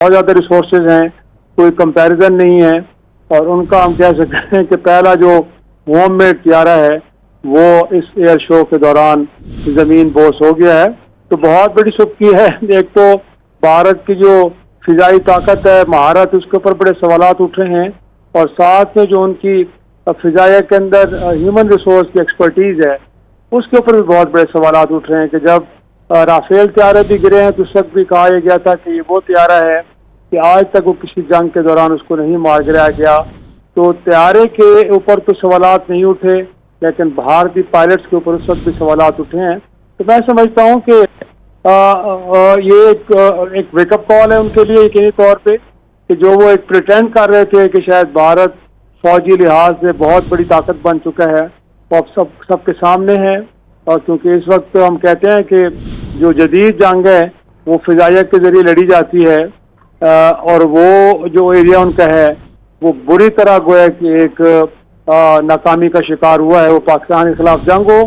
بہت زیادہ ریسورسز ہیں، کوئی کمپیریزن نہیں ہے، اور ان کا ہم کہہ سکتے ہیں کہ پہلا جو ہوم میڈ طیارہ ہے وہ اس ایئر شو کے دوران زمین بوس ہو گیا ہے۔ تو بہت بڑی سبکی ہے۔ ایک تو بھارت کی جو فضائی طاقت ہے، مہارت، اس کے اوپر بڑے سوالات اٹھ رہے ہیں، اور ساتھ میں جو ان کی فضائیہ کے اندر ہیومن ریسورس کی ایکسپرٹیز ہے، اس کے اوپر بھی بہت بڑے سوالات اٹھ رہے ہیں کہ جب رافیل طیارے بھی گرے ہیں تو اس وقت بھی کہا یہ گیا تھا کہ یہ وہ طیارہ ہے کہ آج تک وہ کسی جنگ کے دوران اس کو نہیں مار گرایا گیا۔ تو طیارے کے اوپر تو سوالات نہیں اٹھے، لیکن بھارتی پائلٹس کے اوپر اس وقت بھی سوالات اٹھے ہیں۔ تو میں سمجھتا ہوں کہ یہ ایک ویک اپ کال ہے ان کے لیے یقینی طور پہ، کہ جو وہ ایک پریٹینڈ کر رہے تھے کہ شاید بھارت فوجی لحاظ سے بہت بڑی طاقت بن چکا ہے، وہ اب سب کے سامنے ہے۔ اور کیونکہ اس وقت ہم کہتے ہیں کہ جو جدید جنگ ہے وہ فضائیہ کے ذریعے لڑی جاتی ہے، اور وہ جو ایریا ان کا ہے وہ بری طرح گویا کہ ایک ناکامی کا شکار ہوا ہے، وہ پاکستان کے خلاف جنگ ہو،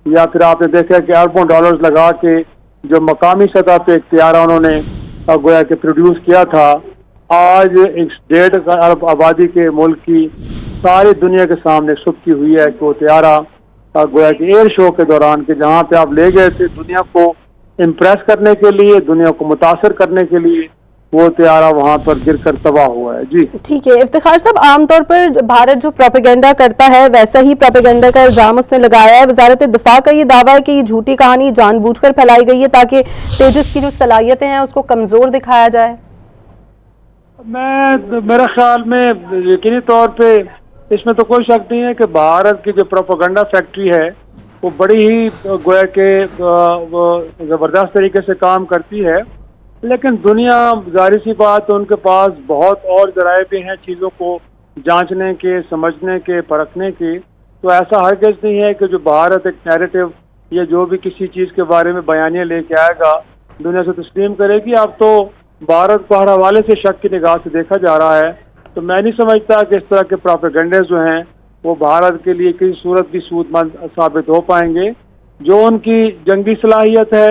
یا پھر آپ نے دیکھا کہ اربوں ڈالرز لگا کے جو مقامی سطح پہ ایک طیارہ انہوں نے گویا کہ پروڈیوس کیا تھا، آج 1.5 ارب آبادی کے ملک کی ساری دنیا کے سامنے سبکی ہوئی ہے کہ وہ طیارہ گویا کہ ایئر شو کے دوران کہ جہاں پہ آپ لے گئے تھے دنیا کو امپریس کرنے کے لیے، دنیا کو متاثر کرنے کے لیے، وہ طیارہ وہاں پر گر کر تباہ ہوا ہے۔ جی ٹھیک ہے افتخار صاحب، عام طور پر بھارت جو پروپیگنڈا کرتا ہے ویسا ہی پروپیگنڈا کا الزام اس نے لگایا ہے۔ وزارت دفاع کا یہ دعویٰ ہے کہ یہ جھوٹی کہانی جان بوجھ کر پھیلائی گئی ہے تاکہ تیجس کی جو صلاحیتیں ہیں اس کو کمزور دکھایا جائے۔ میرا خیال میں یقینی طور پہ اس میں تو کوئی شک نہیں ہے کہ بھارت کی جو پروپیگنڈا فیکٹری ہے وہ بڑی ہی گویا کہ زبردست طریقے سے کام کرتی ہے، لیکن دنیا ظاہر سی بات ان کے پاس بہت اور ذرائع بھی ہیں چیزوں کو جانچنے کے، سمجھنے کے، پرکھنے کے۔ تو ایسا ہرگز نہیں ہے کہ جو بھارت ایک نیریٹو یا جو بھی کسی چیز کے بارے میں بیانیہ لے کے آئے گا دنیا سے تسلیم کرے گی۔ اب تو بھارت کو ہر حوالے سے شک کی نگاہ سے دیکھا جا رہا ہے، تو میں نہیں سمجھتا کہ اس طرح کے پروپیگنڈے جو ہیں وہ بھارت کے لیے کسی صورت بھی سود مند ثابت ہو پائیں گے۔ جو ان کی جنگی صلاحیت ہے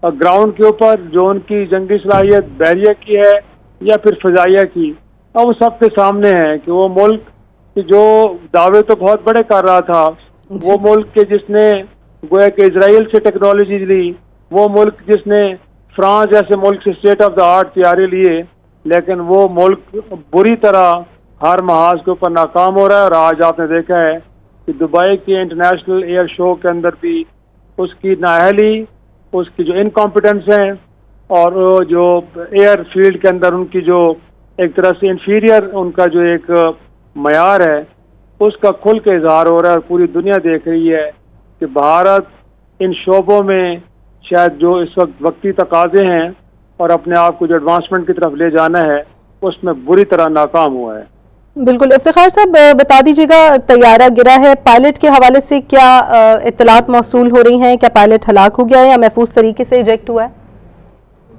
گراؤنڈ کے اوپر، جو ان کی جنگی صلاحیت بحریہ کی ہے یا پھر فضائیہ کی، اب وہ سب کے سامنے ہے کہ وہ ملک کہ جو دعوے تو بہت بڑے کر رہا تھا، وہ ملک کے جس نے گویا کہ اسرائیل سے ٹیکنالوجی لی، وہ ملک جس نے فرانس جیسے ملک سے اسٹیٹ آف دا آرٹ طیارے لیے، لیکن وہ ملک بری طرح ہر محاذ کے اوپر ناکام ہو رہا ہے۔ اور آج آپ نے دیکھا ہے کہ دبئی کے انٹرنیشنل ایئر شو کے اندر بھی اس کی نااہلی، اس کی جو انکمپیٹنس ہیں، اور جو ایئر فیلڈ کے اندر ان کی جو ایک طرح سے انفیریئر ان کا جو ایک معیار ہے، اس کا کھل کے اظہار ہو رہا ہے، اور پوری دنیا دیکھ رہی ہے کہ بھارت ان شعبوں میں شاید جو اس وقت وقتی تقاضے ہیں اور اپنے آپ کو جو ایڈوانسمنٹ کی طرف لے جانا ہے اس میں بری طرح ناکام ہوا ہے۔ بالکل افتخار صاحب، بتا دیجیے گا طیارہ گرا ہے، پائلٹ کے حوالے سے کیا اطلاعات موصول ہو رہی ہیں؟ کیا پائلٹ ہلاک ہو گیا ہے یا محفوظ طریقے سے ایجیکٹ ہوا ہے؟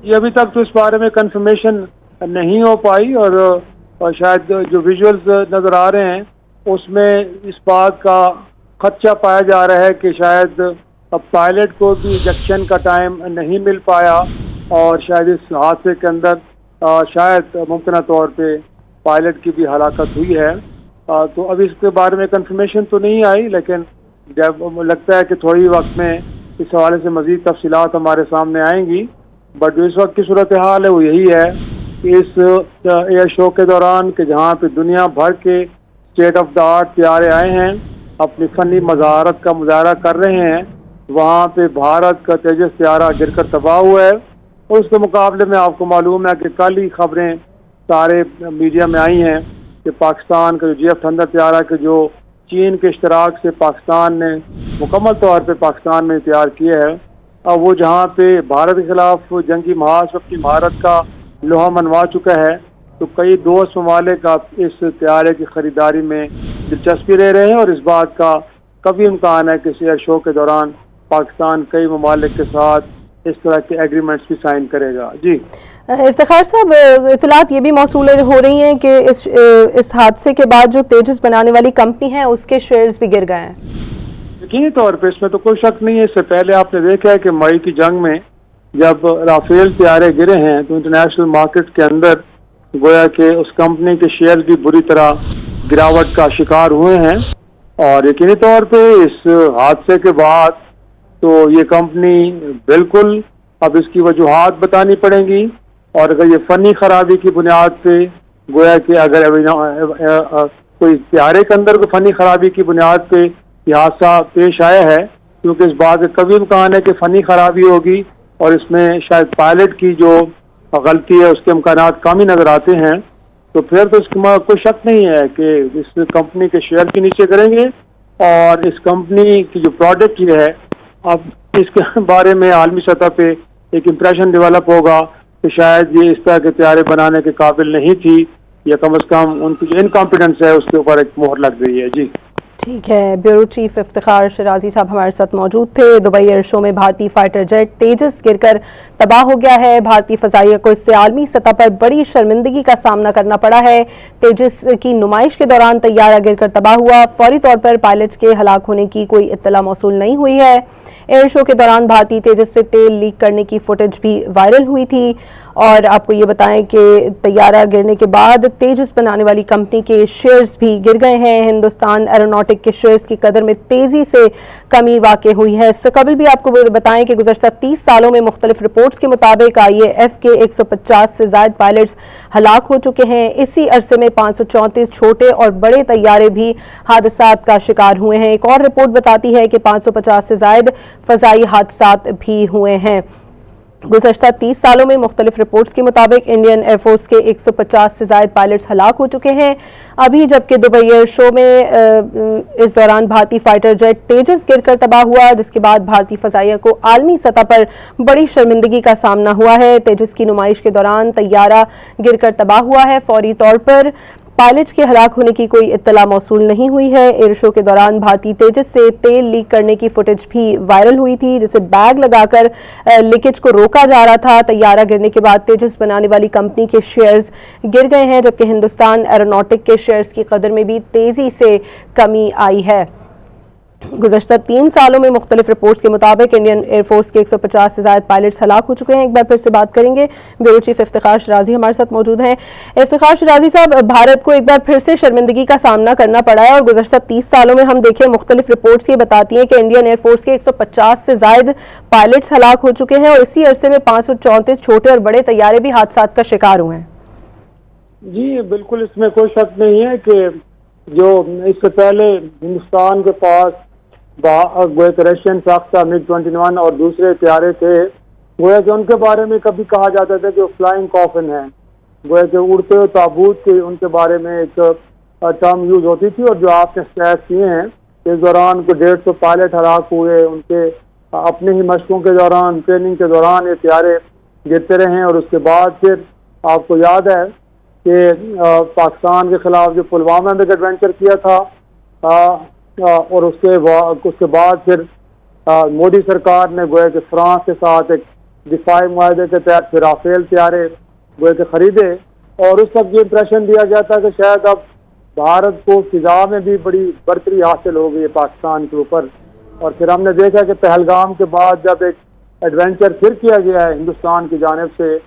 یہ ابھی تک تو اس بارے میں کنفرمیشن نہیں ہو پائی، اور شاید جو ویژولز نظر آ رہے ہیں اس میں اس بات کا خدشہ پایا جا رہا ہے کہ شاید پائلٹ کو بھی ایجیکشن کا ٹائم نہیں مل پایا، اور شاید اس حادثے کے اندر شاید ممکنہ طور پہ پائلٹ کی بھی ہلاکت ہوئی ہے۔ تو اب اس کے بارے میں کنفرمیشن تو نہیں آئی، لیکن جب لگتا ہے کہ تھوڑی وقت میں اس حوالے سے مزید تفصیلات ہمارے سامنے آئیں گی۔ بٹ جو اس وقت کی صورتحال ہے وہ یہی ہے کہ اس ایئر شو کے دوران کہ جہاں پہ دنیا بھر کے اسٹیٹ آف دا آرٹ طیارے آئے ہیں، اپنی فنی مہارت کا مظاہرہ کر رہے ہیں، وہاں پہ بھارت کا تیجس طیارہ گر کر تباہ ہوا ہے۔ اور اس کے مقابلے میں آپ کو معلوم ہے کہ کل ہی خبریں سارے میڈیا میں آئی ہیں کہ پاکستان کا جو GF-100 طیارہ کے جو چین کے اشتراک سے پاکستان نے مکمل طور پہ پاکستان میں تیار کیے ہے، اور وہ جہاں پہ بھارت کے خلاف جنگی محاذ اپنی مہارت کا لوہا منوا چکا ہے، تو کئی دوست ممالک اس طیارے کی خریداری میں دلچسپی لے رہے ہیں، اور اس بات کا کبھی امکان ہے کہ اس ایئر شو کے دوران پاکستان کئی ممالک کے ساتھ اس طرح کے ایگریمنٹس بھی سائن کرے گا۔ جی افتخار صاحب، اطلاعات یہ بھی موصول ہو رہی ہیں کہ اس حادثے کے بعد جو تیجس بنانے والی کمپنی ہے اس کے شیئرز بھی گر گئے ہیں۔ یقینی طور پہ اس میں تو کوئی شک نہیں ہے۔ اس سے پہلے آپ نے دیکھا ہے کہ مئی کی جنگ میں جب رافیل طیارے گرے ہیں تو انٹرنیشنل مارکیٹ کے اندر گویا کہ اس کمپنی کے شیئر بھی بری طرح گراوٹ کا شکار ہوئے ہیں، اور یقینی طور پہ اس حادثے کے بعد تو یہ کمپنی بالکل اب اس کی وجوہات بتانی پڑیں گی، اور اگر یہ فنی خرابی کی بنیاد پہ گویا کہ اگر کوئی طیارے کے اندر کوئی فنی خرابی کی بنیاد پہ یہ حادثہ پیش آیا ہے، کیونکہ اس بات کا کبھی امکان ہے کہ فنی خرابی ہوگی اور اس میں شاید پائلٹ کی جو غلطی ہے اس کے امکانات کم ہی نظر آتے ہیں، تو پھر تو اس کا کوئی شک نہیں ہے کہ اس کمپنی کے شیئر بھی نیچے کریں گے، اور اس کمپنی کی جو پروڈکٹ یہ ہے اب اس کے بارے میں عالمی سطح پہ ایک امپریشن ڈیولپ ہوگا کہ شاید یہ اس طرح کے طیارے بنانے کے قابل نہیں تھی، یا کم از کم ان کی جو انکمپیٹنس ہے اس کے اوپر ایک مہر لگ گئی ہے۔ جی ٹھیک ہے، بیورو چیف افتخار شرازی صاحب ہمارے ساتھ موجود تھے۔ دبئی ایئر شو میں بھارتی فائٹر جیٹ تیجس گر کر تباہ ہو گیا ہے۔ بھارتی فضائیہ کو اس سے عالمی سطح پر بڑی شرمندگی کا سامنا کرنا پڑا ہے۔ تیجس کی نمائش کے دوران طیارہ گر کر تباہ ہوا، فوری طور پر پائلٹ کے ہلاک ہونے کی کوئی اطلاع موصول نہیں ہوئی ہے۔ ایئر شو کے دوران بھارتی تیجس سے تیل لیک کرنے کی فوٹیج بھی وائرل ہوئی تھی، اور آپ کو یہ بتائیں کہ طیارہ گرنے کے بعد تیجس بنانے والی کمپنی کے شیئرز بھی گر گئے ہیں۔ ہندوستان ایروناٹک کے شیئرز کی قدر میں تیزی سے کمی واقع ہوئی ہے۔ اس سے قبل بھی آپ کو بتائیں کہ گزشتہ 30 سالوں میں مختلف رپورٹس کے مطابق IAF کے 150 سے زائد پائلٹس ہلاک ہو چکے ہیں۔ اسی عرصے میں 534 چھوٹے اور بڑے طیارے بھی حادثات کا شکار ہوئے ہیں۔ ایک اور رپورٹ بتاتی ہے کہ 550 سے زائد فضائی حادثات بھی ہوئے ہیں۔ گزشتہ 30 سالوں میں مختلف رپورٹس کے مطابق انڈین ایئر فورس کے 150 سے زائد پائلٹس ہلاک ہو چکے ہیں۔ ابھی جبکہ دبئی ایئر شو میں اس دوران بھارتی فائٹر جیٹ تیجس گر کر تباہ ہوا، جس کے بعد بھارتی فضائیہ کو عالمی سطح پر بڑی شرمندگی کا سامنا ہوا ہے۔ تیجس کی نمائش کے دوران طیارہ گر کر تباہ ہوا ہے، فوری طور پر پائلٹ کے ہلاک ہونے کی کوئی اطلاع موصول نہیں ہوئی ہے۔ ایئر شو کے دوران بھارتی تیجس سے تیل لیک کرنے کی فوٹیج بھی وائرل ہوئی تھی، جسے بیگ لگا کر لیکیج کو روکا جا رہا تھا۔ طیارہ گرنے کے بعد تیجس بنانے والی کمپنی کے شیئرز گر گئے ہیں، جبکہ ہندوستان ایروناٹک کے شیئرز کی قدر میں بھی تیزی سے کمی آئی ہے۔ گزشتہ 3 سالوں میں مختلف رپورٹس کے مطابق انڈین ایئر فورس کے 150 سے زائد پائلٹس ہلاک ہو چکے ہیں۔ ایک بار پھر سے بات کریں گے، بیورو چیف افتخار شرازی ہمارے ساتھ موجود ہیں۔ افتخار شرازی صاحب، بھارت کو ایک بار پھر سے شرمندگی کا سامنا کرنا پڑا ہے، اور گزشتہ 30 سالوں میں ہم دیکھیں مختلف رپورٹس یہ بتاتی ہیں کہ انڈین ایئر فورس کے 150 سے زائد پائلٹس ہلاک ہو چکے ہیں، اور اسی عرصے میں 534 چھوٹے اور بڑے طیارے بھی حادثات کا شکار ہوئے ہیں۔ جی بالکل، اس میں کوئی شک نہیں ہے کہ جو اس سے پہلے ہندوستان کے پاس رشین ساختہ MiG-21 اور دوسرے طیارے تھے، گویا کہ ان کے بارے میں کبھی کہا جاتا تھا کہ وہ فلائنگ کافن ہیں، گویا کہ اڑتے ہوئے تابوت کے ان کے بارے میں ایک ٹرم یوز ہوتی تھی، اور جو آپ نے اسٹیٹ کیے ہیں اس دوران کو 150 پائلٹ ہلاک ہوئے، ان کے اپنے ہی مشقوں کے دوران، ٹریننگ کے دوران یہ طیارے گرتے رہے، اور اس کے بعد پھر آپ کو یاد ہے کہ پاکستان کے خلاف جو پلوامہ میں ایڈونچر کیا تھا، اور اس کے بعد پھر مودی سرکار نے گویا کہ فرانس کے ساتھ ایک دفاعی معاہدے کے تحت پھر رافیل طیارے گویا کہ خریدے، اور اس وقت یہ امپریشن دیا گیا تھا کہ شاید اب بھارت کو فضا میں بھی بڑی برتری حاصل ہو گئی ہے پاکستان کے اوپر۔ اور پھر ہم نے دیکھا کہ پہلگام کے بعد جب ایک ایڈونچر پھر کیا گیا ہے ہندوستان کی جانب سے،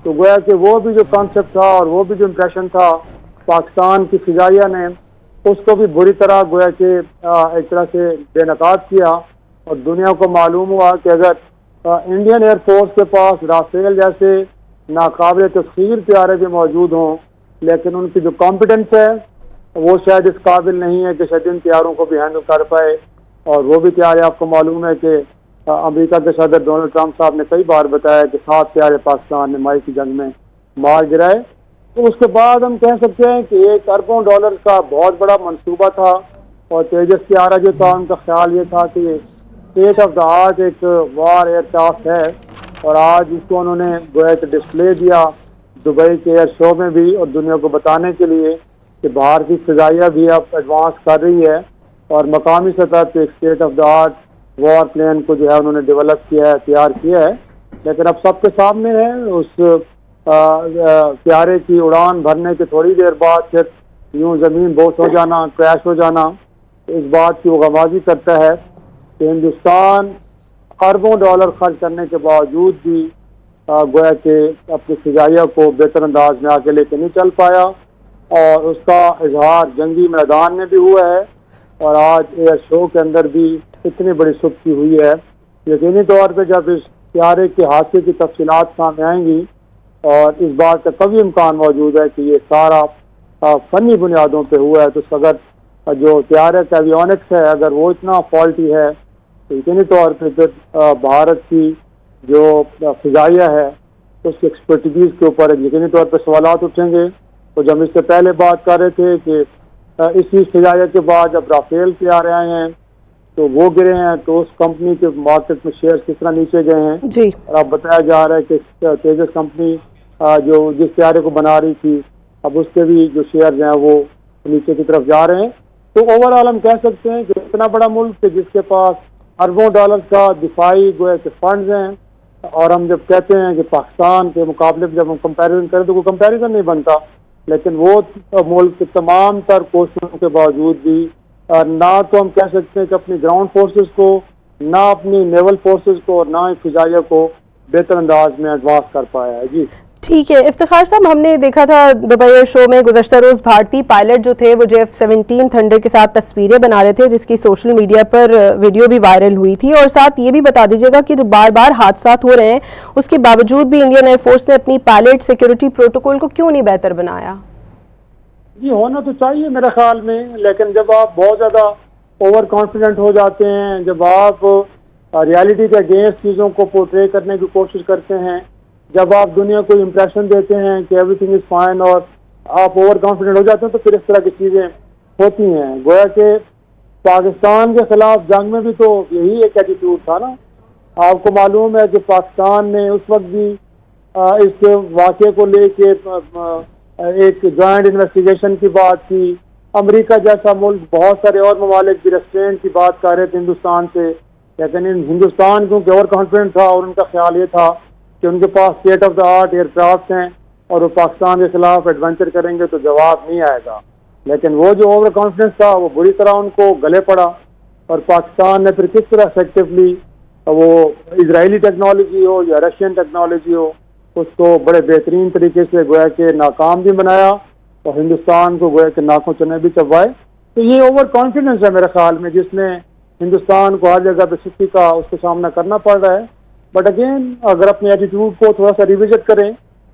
تو گویا کہ وہ بھی جو کانسیپٹ تھا اور وہ بھی جو امپریشن تھا پاکستان کی فضائیہ نے، اس کو بھی بری طرح گویا کہ ایک طرح سے بے نقاب کیا، اور دنیا کو معلوم ہوا کہ اگر انڈین ایئر فورس کے پاس رافیل جیسے ناقابل تسخیر طیارے بھی موجود ہوں، لیکن ان کی جو کمپیٹنس ہے وہ شاید اس قابل نہیں ہے کہ شاید ان طیاروں کو بھی ہینڈل کر پائے۔ اور وہ بھی طیارے آپ کو معلوم ہے کہ امریکہ کے صدر ڈونلڈ ٹرمپ صاحب نے کئی بار بتایا کہ 7 طیارے پاکستان نے مائی کی جنگ میں مار گرائے۔ تو اس کے بعد ہم کہہ سکتے ہیں کہ $1 ارب کا بہت بڑا منصوبہ تھا، اور تیجس طیارہ جو تھا ان کا خیال یہ تھا کہ اسٹیٹ آف دا آرٹ ایک وار ایئر کرافٹ ہے، اور آج اس کو انہوں نے گویا کہ ڈسپلے دیا دبئی کے ایئر شو میں بھی، اور دنیا کو بتانے کے لیے کہ بھارتی فضائیہ بھی اب ایڈوانس کر رہی ہے، اور مقامی سطح پہ ایک state of the art war plane کو جو ہے انہوں نے ڈیولپ کیا ہے، تیار کیا ہے۔ لیکن اب سب کے سامنے ہے اس طیارے کی اڑان بھرنے کے تھوڑی دیر بعد پھر یوں زمین بوس ہو جانا، کریش ہو جانا، اس بات کی وہ غمازی کرتا ہے کہ ہندوستان اربوں ڈالر خرچ کرنے کے باوجود بھی گویا کہ اپنی فضائیہ کو بہتر انداز میں آگے لے کے نہیں چل پایا، اور اس کا اظہار جنگی میدان میں بھی ہوا ہے، اور آج ایئر شو کے اندر بھی اتنی بڑی سستی ہوئی ہے۔ یقینی طور پہ جب اس طیارے کے حادثے کی تفصیلات سامنے آئیں گی، اور اس بات کا قوی امکان موجود ہے کہ یہ سارا فنی بنیادوں پہ ہوا ہے، تو اگر جو طیارے کا ایویونکس ہے اگر وہ اتنا فالٹی ہے تو یقینی طور پہ پھر بھارت کی جو فضائیہ ہے اس کی ایکسپرٹیز کے اوپر یقینی طور پہ سوالات اٹھیں گے۔ تو جب اس سے پہلے بات کر رہے تھے کہ اسی فضائیہ کے بعد جب رافیل طیارے آئے ہیں تو وہ گرے ہیں، تو اس کمپنی کے مارکیٹ میں شیئر کس طرح نیچے گئے ہیں جی، اور اب بتایا جا رہا ہے کہ تیجس کمپنی جو جس طیارے کو بنا رہی تھی اب اس کے بھی جو شیئرز ہیں وہ نیچے کی طرف جا رہے ہیں۔ تو اوور آل ہم کہہ سکتے ہیں کہ اتنا بڑا ملک ہے جس کے پاس اربوں ڈالر کا دفاعی گویا کہ فنڈز ہیں، اور ہم جب کہتے ہیں کہ پاکستان کے مقابلے میں جب ہم کمپیریزن کریں تو کوئی کمپیریزن نہیں بنتا، لیکن وہ ملک کے تمام تر کوششوں کے باوجود بھی نہ تو ہم کہہ سکتے ہیں کہ اپنی گراؤنڈ فورسز کو، نہ اپنی نیول فورسز کو، اور نہ ہی فضائیہ کو بہتر انداز میں ایڈوانس کر پایا ہے۔ جی ٹھیک ہے افتخار صاحب، ہم نے دیکھا تھا دبئی ایئر شو میں گزشتہ روز بھارتی پائلٹ جو تھے وہ JF-17 تھنڈر کے ساتھ تصویریں بنا رہے تھے، جس کی سوشل میڈیا پر ویڈیو بھی وائرل ہوئی تھی، اور ساتھ یہ بھی بتا دیجیے گا کہ جو بار بار حادثات ہو رہے ہیں اس کے باوجود بھی انڈین ایئر فورس نے اپنی پائلٹ سیکیورٹی پروٹوکول کو کیوں نہیں بہتر بنایا؟ جی ہونا تو چاہیے میرے خیال میں، لیکن جب آپ بہت زیادہ اوور کانفیڈنٹ ہو جاتے ہیں، جب آپ ریالٹی کے اگینسٹ چیزوں کو پورٹری کرنے کی کوشش کرتے ہیں، جب آپ دنیا کو امپریشن دیتے ہیں کہ ایوری تھنگ از فائن اور آپ اوور کانفیڈنٹ ہو جاتے ہیں تو پھر اس طرح کی چیزیں ہوتی ہیں۔ گویا کہ پاکستان کے خلاف جنگ میں بھی تو یہی ایک ایٹیٹیوڈ تھا نا۔ آپ کو معلوم ہے کہ پاکستان نے اس وقت بھی اس واقعے کو لے کے ایک جوائنٹ انویسٹیگیشن کی بات کی۔ امریکہ جیسا ملک، بہت سارے اور ممالک بھی ریسٹرینٹ کی بات کر رہے تھے ہندوستان سے، لیکن ہندوستان کیونکہ اوور کانفیڈنٹ تھا اور ان کا خیال یہ تھا کہ ان کے پاس state of the art aircraft ہیں اور وہ پاکستان کے خلاف ایڈونچر کریں گے تو جواب نہیں آئے گا، لیکن وہ جو اوور کانفیڈنس تھا وہ بری طرح ان کو گلے پڑا، اور پاکستان نے پھر کس طرح افیکٹولی وہ اسرائیلی ٹیکنالوجی ہو یا رشین ٹیکنالوجی ہو اس کو بڑے بہترین طریقے سے گویا کہ ناکام بھی بنایا اور ہندوستان کو گویا کہ ناکوں چنے بھی چبوائے۔ تو یہ اوور کانفیڈنس ہے میرے خیال میں جس میں ہندوستان کو ہر جگہ پہ سستی کا اس کا سامنا کرنا پڑ رہا ہے۔ بٹ اگین اگر اپنے ایٹیٹیوڈ کو تھوڑا سا ریوزٹ کریں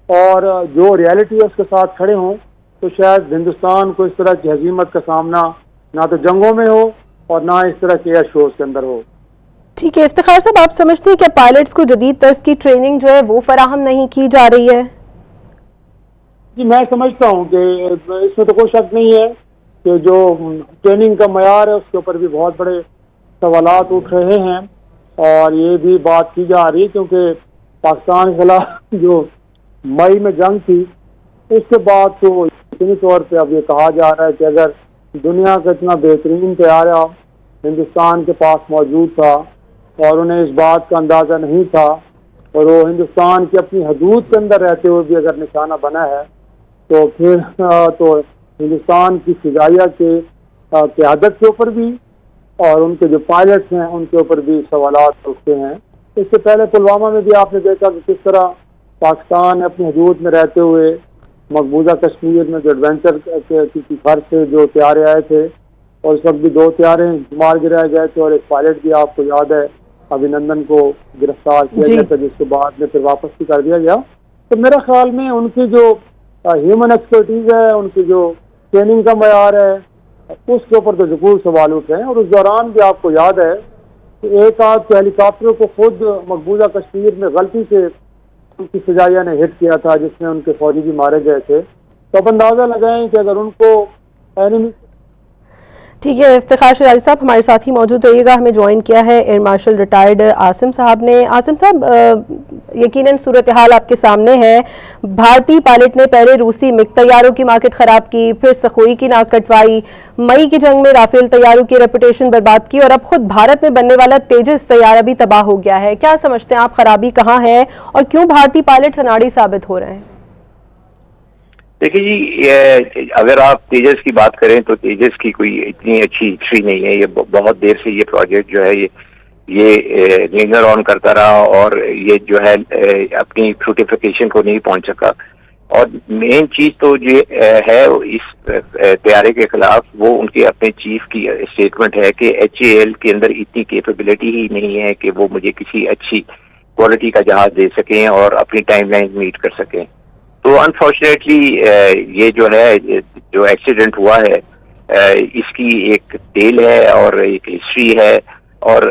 اور جو ریالٹی ہے اس کے ساتھ کھڑے ہوں تو شاید ہندوستان کو اس طرح کی ہزیمت کا سامنا نہ تو جنگوں میں ہو اور نہ اس طرح کے ایئر شوز کے اندر ہو۔ ٹھیک ہے افتخار صاحب، آپ سمجھتے ہیں کہ پائلٹس کو جدید طرز کی ٹریننگ جو ہے وہ فراہم نہیں کی جا رہی ہے؟ جی میں سمجھتا ہوں کہ اس میں تو کوئی شک نہیں ہے کہ جو ٹریننگ کا معیار ہے اس کے اوپر بھی بہت بڑے سوالات اٹھ رہے ہیں، اور یہ بھی بات کی جا رہی ہے کیونکہ پاکستان کے خلاف جو مئی میں جنگ تھی اس کے بعد تو یقینی طور پہ اب یہ کہا جا رہا ہے کہ اگر دنیا کا اتنا بہترین طیارہ ہندوستان کے پاس موجود تھا اور انہیں اس بات کا اندازہ نہیں تھا اور وہ ہندوستان کی اپنی حدود کے اندر رہتے ہوئے بھی اگر نشانہ بنا ہے تو پھر تو ہندوستان کی فضائیہ کے قیادت کے اوپر بھی اور ان کے جو پائلٹس ہیں ان کے اوپر بھی سوالات اٹھتے ہیں۔ اس سے پہلے پلوامہ میں بھی آپ نے دیکھا کہ کس طرح پاکستان اپنی حدود میں رہتے ہوئے مقبوضہ کشمیر میں جو ایڈونچر کی خرچ سے جو طیارے آئے تھے اور اس وقت بھی 2 طیارے مار گرائے گئے تھے اور ایک پائلٹ بھی آپ کو یاد ہے ابھینندن کو گرفتار کیا گیا تھا جس کے بعد میں پھر واپس بھی کر دیا گیا۔ تو میرا خیال میں ان کی جو ہیومن ایکسپرٹیز ہے، ان کی جو ٹریننگ کا معیار ہے اس کے اوپر تو ضرور سوال اٹھ رہے ہیں، اور اس دوران بھی آپ کو یاد ہے کہ ایک آدھ ہیلی کاپٹر کو خود مقبوضہ کشمیر میں غلطی سے ان کی فضائیہ نے ہٹ کیا تھا جس میں ان کے فوجی بھی مارے گئے تھے۔ تو اب اندازہ لگائیں کہ اگر ان کو اینیمی ٹھیک ہے افتخار شیرازی صاحب ہمارے ساتھ ہی موجود رہیے گا، ہمیں جوائن کیا ہے ایئر مارشل ریٹائرڈ عاصم صاحب نے۔ عاصم صاحب یقیناً صورتحال آپ کے سامنے ہے، بھارتی پائلٹ نے پہلے روسی مگ طیاروں کی مارکیٹ خراب کی، پھر سخوئی کی ناک کٹوائی، مئی کی جنگ میں رافیل طیاروں کی ریپوٹیشن برباد کی، اور اب خود بھارت میں بننے والا تیجس طیارہ بھی تباہ ہو گیا ہے۔ کیا سمجھتے ہیں آپ خرابی کہاں ہے اور کیوں بھارتی پائلٹ اناڑی ثابت ہو رہے ہیں؟ دیکھیے جی، اگر آپ تیجس کی بات کریں تو تیجس کی کوئی اتنی اچھی ہسٹری نہیں ہے، یہ بہت دیر سے یہ پروجیکٹ جو ہے یہ لنگر آن کرتا رہا اور یہ جو ہے اپنی فروٹیفیکیشن کو نہیں پہنچ سکا. اور مین چیز تو یہ ہے اس طیارے کے خلاف وہ ان کے اپنے چیف کی اسٹیٹمنٹ ہے کہ HAL کے اندر اتنی کیپیبلٹی ہی نہیں ہے کہ وہ مجھے کسی اچھی کوالٹی کا جہاز دے سکیں اور اپنی ٹائم لائن میٹ کر سکیں. تو انفارچونیٹلی یہ جو ہے جو ایکسیڈنٹ ہوا ہے اس کی ایک ٹیل ہے اور ایک ہسٹری ہے. اور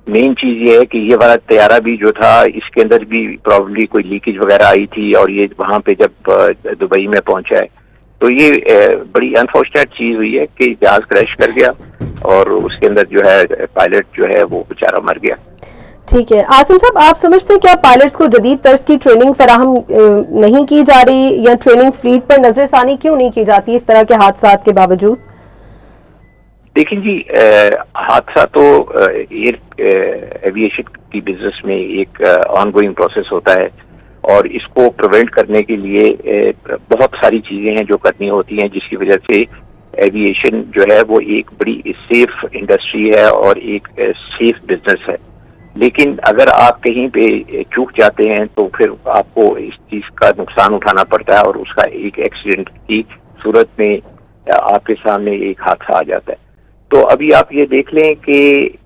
مین چیز یہ ہے کہ یہ والا طیارہ بھی جو تھا اس کے اندر بھی پرابلی کوئی لیکیج وغیرہ آئی تھی اور یہ وہاں پہ جب دبئی میں پہنچا ہے تو یہ بڑی انفارچونیٹ چیز ہوئی ہے کہ جہاز کریش کر گیا اور اس کے اندر جو ہے پائلٹ جو ہے وہ بیچارہ مر گیا. ٹھیک ہے عاصم صاحب، آپ سمجھتے ہیں کیا پائلٹس کو جدید طرز کی ٹریننگ فراہم نہیں کی جا رہی یا ٹریننگ فلیٹ پر نظر ثانی کیوں نہیں کی جاتی اس طرح کے حادثات کے باوجود؟ دیکھیں جی، حادثہ تو ایویشن کی بزنس میں ایک آن گوئنگ پروسیس ہوتا ہے اور اس کو پریونٹ کرنے کے لیے بہت ساری چیزیں ہیں جو کرنی ہوتی ہیں، جس کی وجہ سے ایویشن جو ہے وہ ایک بڑی سیف انڈسٹری ہے اور ایک سیف بزنس ہے. لیکن اگر آپ کہیں پہ چوک جاتے ہیں تو پھر آپ کو اس چیز کا نقصان اٹھانا پڑتا ہے اور اس کا ایک ایکسیڈنٹ کی صورت میں آپ کے سامنے ایک حادثہ آ جاتا ہے. تو ابھی آپ یہ دیکھ لیں کہ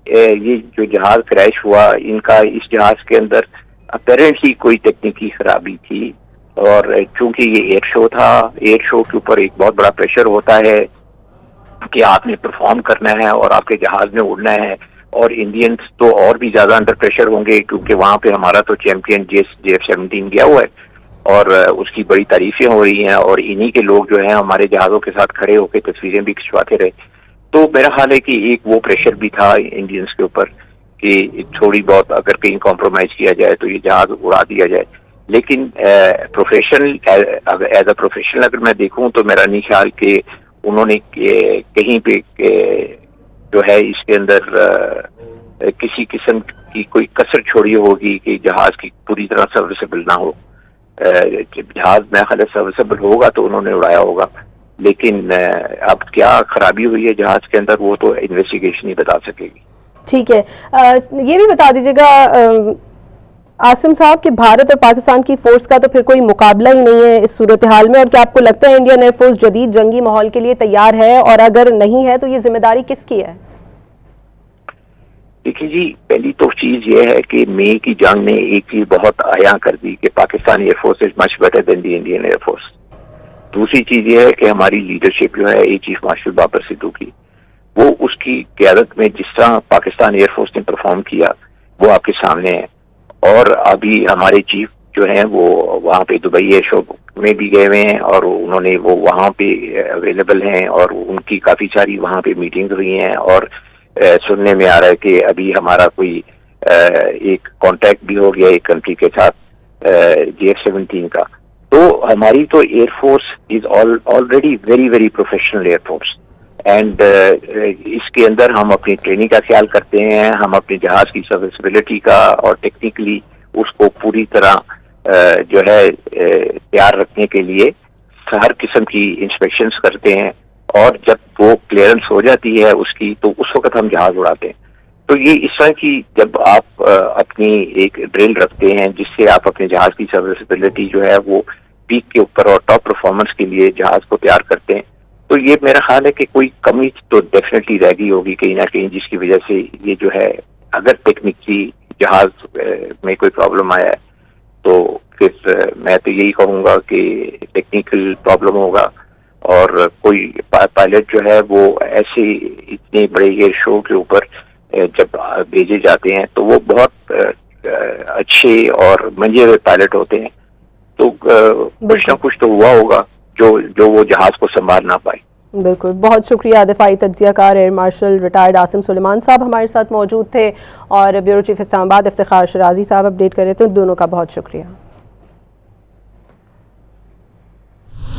یہ جو جہاز کریش ہوا ان کا اس جہاز کے اندر اپیرنٹلی کوئی تکنیکی خرابی تھی اور چونکہ یہ ایئر شو تھا، ایئر شو کے اوپر ایک بہت بڑا پریشر ہوتا ہے کہ آپ نے پرفارم کرنا ہے اور آپ کے جہاز میں اڑنا ہے اور انڈینس تو اور بھی زیادہ انڈر پریشر ہوں گے کیونکہ وہاں پہ ہمارا تو چیمپئن JF-17 گیا ہوا ہے اور اس کی بڑی تعریفیں ہو رہی ہیں اور انہی کے لوگ جو ہیں ہمارے جہازوں کے ساتھ کھڑے ہو کے تصویریں بھی کھنچواتے رہے. تو میرا خیال ہے کہ ایک وہ پریشر بھی تھا انڈینس کے اوپر کہ تھوڑی بہت اگر کہیں کمپرومائز کیا جائے تو یہ جہاز اڑا دیا جائے. لیکن پروفیشنل ایز اے پروفیشنل اگر میں دیکھوں تو میرا نہیں خیال کہ انہوں نے کہیں پہ جو ہے اس کے اندر کسی قسم کی کوئی کسر چھوڑی ہوگی کہ جہاز کی پوری طرح سروسیبل نہ ہو. جہاز میں خیال سروسیبل ہوگا تو انہوں نے اڑایا ہوگا، لیکن اب کیا خرابی ہوئی ہے جہاز کے اندر وہ تو انویسٹیگیشن ہی بتا سکے گی. ٹھیک ہے، یہ بھی بتا دیجیے گا عاصم صاحب کہ بھارت اور پاکستان کی فورس کا تو پھر کوئی مقابلہ ہی نہیں ہے اس صورتحال میں، اور کیا آپ کو لگتا ہے انڈین ایئر فورس جدید جنگی ماحول کے لیے تیار ہے، اور اگر نہیں ہے تو یہ ذمہ داری کس کی ہے؟ دیکھیے جی، پہلی تو چیز یہ ہے کہ مئی کی جنگ نے ایک چیز بہت عیاں کر دی کہ Pakistani year force is much better than the Indian air force. دوسری چیز یہ ہے کہ ہماری لیڈرشپ جو ہے air chief marshal Babar Siddiqui, وہ اس کی قیادت میں جس طرح پاکستان ایئر فورس نے پرفارم کیا وہ آپ کے سامنے ہے. اور ابھی ہمارے چیف جو ہیں وہ وہاں پہ دبئی ایئر شو میں بھی گئے ہوئے ہیں اور انہوں نے وہ وہاں پہ اویلیبل ہیں اور ان کی کافی ساری وہاں پہ میٹنگز ہوئی ہیں اور سننے میں آ رہا ہے کہ ابھی ہمارا کوئی ایک کانٹیکٹ بھی ہو گیا ایک کنٹری کے ساتھ JF-17 کا. تو ہماری تو air force is already very very professional air force and اس کے اندر ہم اپنی ٹریننگ کا خیال کرتے ہیں، ہم اپنے جہاز کی سروسیبلٹی کا اور ٹیکنیکلی اس کو پوری طرح جو ہے تیار رکھنے کے لیے ہر قسم کی انسپیکشنز کرتے ہیں اور جب وہ کلیئرنس ہو جاتی ہے اس کی تو اس وقت ہم جہاز اڑاتے ہیں. تو یہ اس طرح کی جب آپ اپنی ایک ڈرل رکھتے ہیں جس سے آپ اپنے جہاز کی سروسیبلٹی جو ہے وہ پیک کے اوپر اور ٹاپ پرفارمنس کے لیے جہاز کو تیار کرتے ہیں، تو یہ میرا خیال ہے کہ کوئی کمی تو ڈیفینیٹلی رہ گئی ہوگی کہیں نہ کہیں، جس کی وجہ سے یہ جو ہے اگر ٹیکنیکی جہاز میں کوئی پرابلم آیا ہے تو پھر میں تو یہی کہوں گا کہ ٹیکنیکل پرابلم ہوگا اور کوئی پائلٹ جو ہے وہ ایسے اتنے بڑے ایئر شو کے اوپر جب بھیجے جاتے ہیں تو وہ بہت اچھے اور منجے ہوئے پائلٹ ہوتے ہیں، تو کچھ نہ کچھ تو ہوا ہوگا جو وہ جہاز کو سنبھال نہ پائے. بالکل، بہت شکریہ. دفاعی تجزیہ کار air marshal retired Asim Suleman sahab ہمارے ساتھ موجود تھے اور بیورو چیف اسلام آباد افتخار شرازی صاحب اپڈیٹ کر رہے تھے. دونوں کا بہت شکریہ.